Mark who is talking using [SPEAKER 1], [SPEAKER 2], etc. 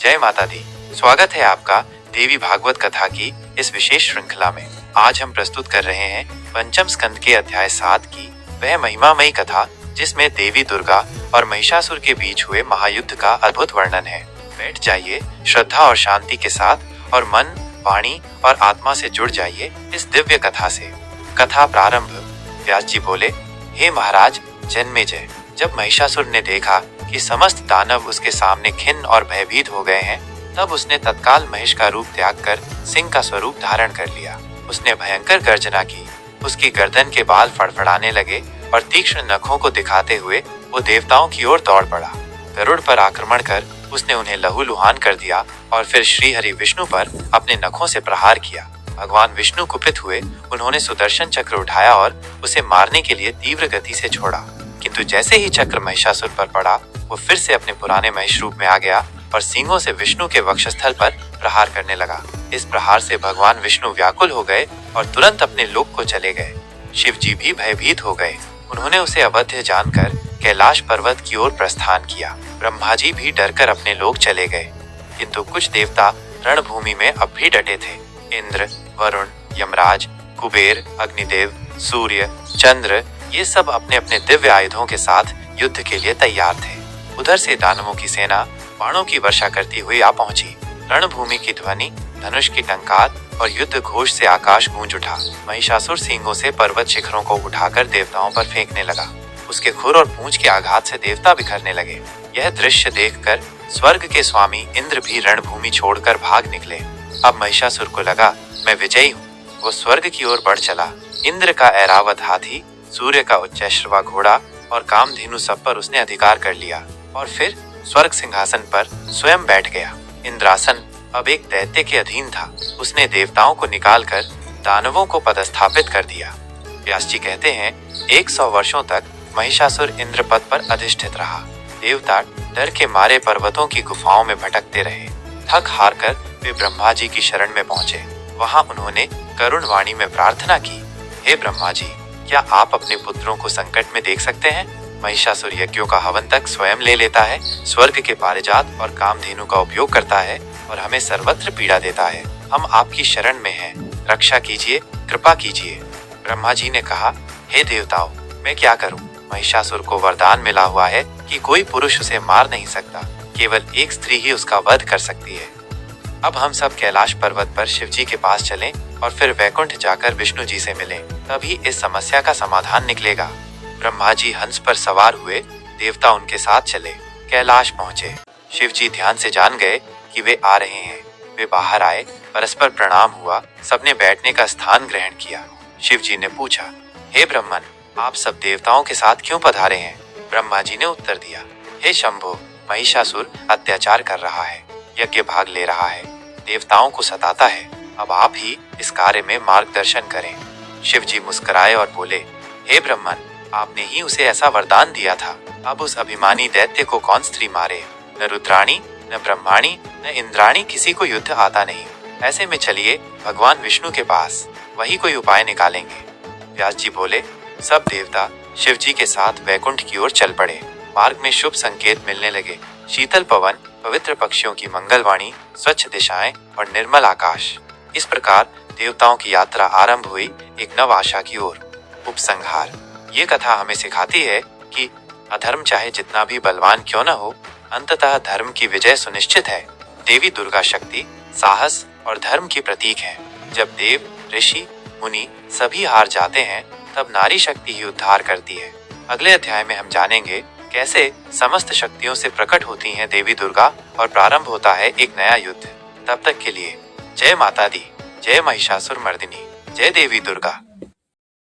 [SPEAKER 1] जय माता दी। स्वागत है आपका देवी भागवत कथा की इस विशेष श्रृंखला में। आज हम प्रस्तुत कर रहे हैं पंचम स्कंद के अध्याय 7 की वह महिमामयी कथा जिसमें देवी दुर्गा और महिषासुर के बीच हुए महायुद्ध का अद्भुत वर्णन है। बैठ जाइए श्रद्धा और शांति के साथ और मन, वाणी और आत्मा से जुड़ जाइए इस दिव्य कथा से। कथा प्रारंभ। व्यास जी बोले, हे महाराज जन्मेजय, जब महिषासुर ने देखा कि समस्त दानव उसके सामने खिन्न और भयभीत हो गए हैं, तब उसने तत्काल महेश का रूप त्याग कर सिंह का स्वरूप धारण कर लिया। उसने भयंकर गर्जना की, उसकी गर्दन के बाल फड़फड़ाने लगे और तीक्ष्ण नखों को दिखाते हुए वो देवताओं की ओर दौड़ पड़ा। गरुड़ पर आक्रमण कर उसने उन्हें लहूलुहान कर दिया और फिर श्री हरि विष्णु पर अपने नखों से प्रहार किया। भगवान विष्णु कुपित हुए, उन्होंने सुदर्शन चक्र उठाया और उसे मारने के लिए तीव्र गति से छोड़ा, किंतु जैसे ही चक्र महिषासुर पर पड़ा, वो फिर से अपने पुराने महेश रूप में आ गया और सींगों से विष्णु के वक्षस्थल पर प्रहार करने लगा। इस प्रहार से भगवान विष्णु व्याकुल हो गए और तुरंत अपने लोक को चले गए। शिव जी भी भयभीत हो गए, उन्होंने उसे अवध्य जानकर कैलाश पर्वत की ओर प्रस्थान किया। ब्रह्मा जी भी डरकर अपने लोक चले गए, किंतु कुछ देवता रणभूमि में अब भी डटे थे। इंद्र, वरुण, यमराज, कुबेर, अग्निदेव, सूर्य, चंद्र, ये सब अपने अपने दिव्य आयुधों के साथ युद्ध के लिए तैयार थे। उधर से दानवों की सेना बाणों की वर्षा करती हुई आ पहुंची। रणभूमि की ध्वनि, धनुष की टंकार और युद्ध घोष से आकाश गूंज उठा। महिषासुर सींगों से पर्वत शिखरों को उठाकर देवताओं पर फेंकने लगा। उसके खुर और पूंछ के आघात से देवता बिखरने लगे। यह दृश्य देखकर स्वर्ग के स्वामी इंद्र भी रणभूमि छोड़कर भाग निकले। अब महिषासुर को लगा, मैं विजयी हूँ। वो स्वर्ग की ओर बढ़ चला। इंद्र का ऐरावत हाथी, सूर्य का उच्चैश्रवा घोड़ा और कामधेनु सब पर उसने अधिकार कर लिया और फिर स्वर्ग सिंहासन पर स्वयं बैठ गया। इंद्रासन अब एक दैत्य के अधीन था। उसने देवताओं को निकालकर दानवों को पदस्थापित कर दिया। व्यास जी कहते हैं, 100 वर्षों तक महिषासुर इंद्र पद पर अधिष्ठित रहा। देवता डर के मारे पर्वतों की गुफाओं में भटकते रहे। थक हार कर वे ब्रह्मा जी की शरण में पहुंचे। वहां उन्होंने करुण वाणी में प्रार्थना की, हे ब्रह्मा जी, क्या आप अपने पुत्रों को संकट में देख सकते हैं? महिषासुर यज्ञों का हवन तक स्वयं ले लेता है, स्वर्ग के पारिजात और कामधेनु का उपयोग करता है और हमें सर्वत्र पीड़ा देता है। हम आपकी शरण में हैं, रक्षा कीजिए, कृपा कीजिए। ब्रह्मा जी ने कहा, हे देवताओं, मैं क्या करूं? महिषासुर को वरदान मिला हुआ है कि कोई पुरुष उसे मार नहीं सकता, केवल एक स्त्री ही उसका वध कर सकती है। अब हम सब कैलाश पर्वत पर शिव जी के पास चलें और फिर वैकुंठ जाकर विष्णु जी से मिलें, तभी इस समस्या का समाधान निकलेगा। ब्रह्मा जी हंस पर सवार हुए, देवता उनके साथ चले। कैलाश पहुंचे। शिव जी ध्यान से जान गए कि वे आ रहे हैं। वे बाहर आए, परस्पर प्रणाम हुआ, सबने बैठने का स्थान ग्रहण किया। शिव जी ने पूछा, हे ब्रह्मन, आप सब देवताओं के साथ क्यों पधारे हैं? ब्रह्मा जी ने उत्तर दिया, हे शंभो, महिषासुर अत्याचार कर रहा है, यज्ञ भाग ले रहा है, देवताओं को सताता है। अब आप ही इस कार्य में मार्गदर्शन करें। शिव जी मुस्कुराए और बोले, हे ब्रह्मन, आपने ही उसे ऐसा वरदान दिया था। अब उस अभिमानी दैत्य को कौन स्त्री मारे? न रुद्राणी, न ब्रह्माणी, न इंद्राणी, किसी को युद्ध आता नहीं। ऐसे में चलिए भगवान विष्णु के पास, वही कोई उपाय निकालेंगे। व्यास जी बोले, सब देवता शिव जी के साथ वैकुंठ की ओर चल पड़े। मार्ग में शुभ संकेत मिलने लगे। शीतल पवन, पवित्र पक्षियों की मंगलवाणी, स्वच्छ दिशाएं और निर्मल आकाश। इस प्रकार देवताओं की यात्रा आरंभ हुई एक नव आशा की ओर। उपसंहार। ये कथा हमें सिखाती है कि अधर्म चाहे जितना भी बलवान क्यों न हो, अंततः धर्म की विजय सुनिश्चित है। देवी दुर्गा शक्ति, साहस और धर्म की प्रतीक है। जब देव, ऋषि, मुनि सभी हार जाते हैं, तब नारी शक्ति ही उद्धार करती है। अगले अध्याय में हम जानेंगे कैसे समस्त शक्तियों से प्रकट होती हैं देवी दुर्गा और प्रारंभ होता है एक नया युद्ध। तब तक के लिए जय माता दी, जय महिषासुर मर्दिनी, जय देवी दुर्गा।